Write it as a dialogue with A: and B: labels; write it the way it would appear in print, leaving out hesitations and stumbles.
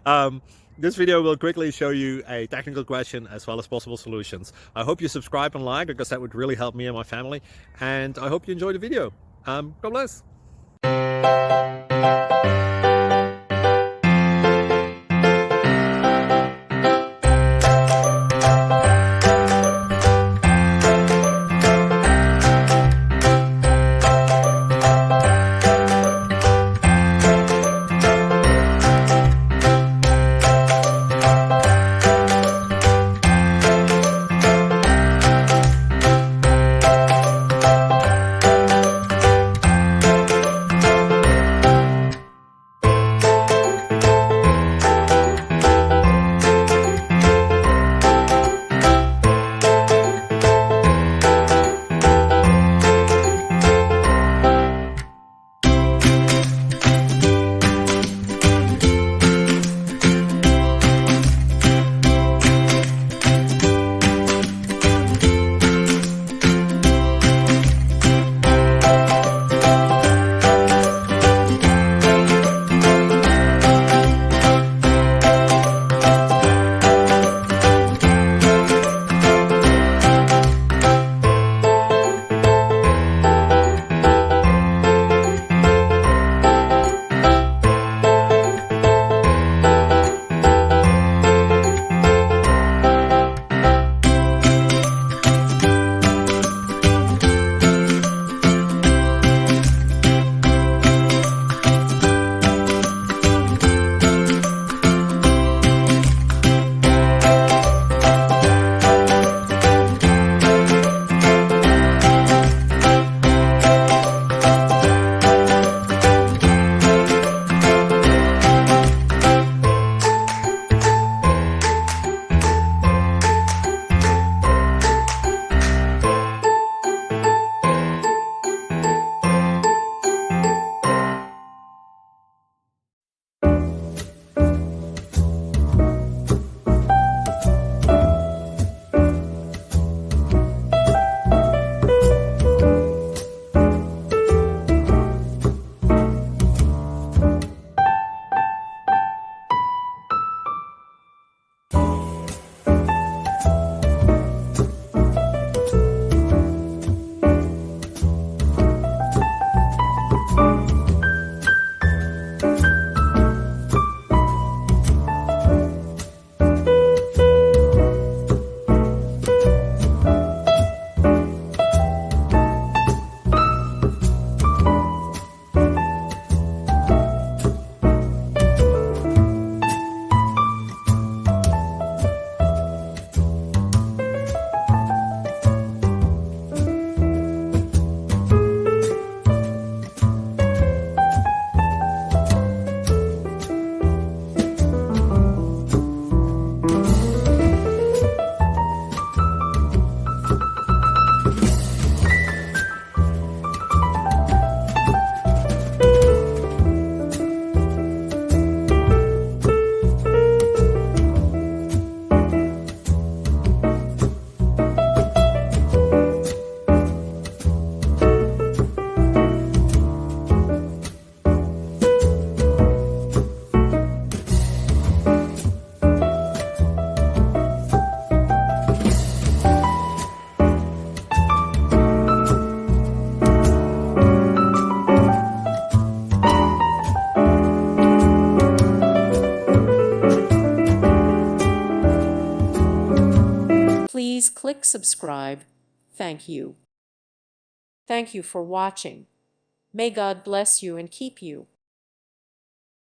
A: um, this video will quickly show you a technical question as well as possible solutions. I hope you subscribe and like, because that would really help me and my family. And I hope you enjoy the video. God bless.
B: Please click subscribe. Thank you. Thank you for watching. May God bless you and keep you.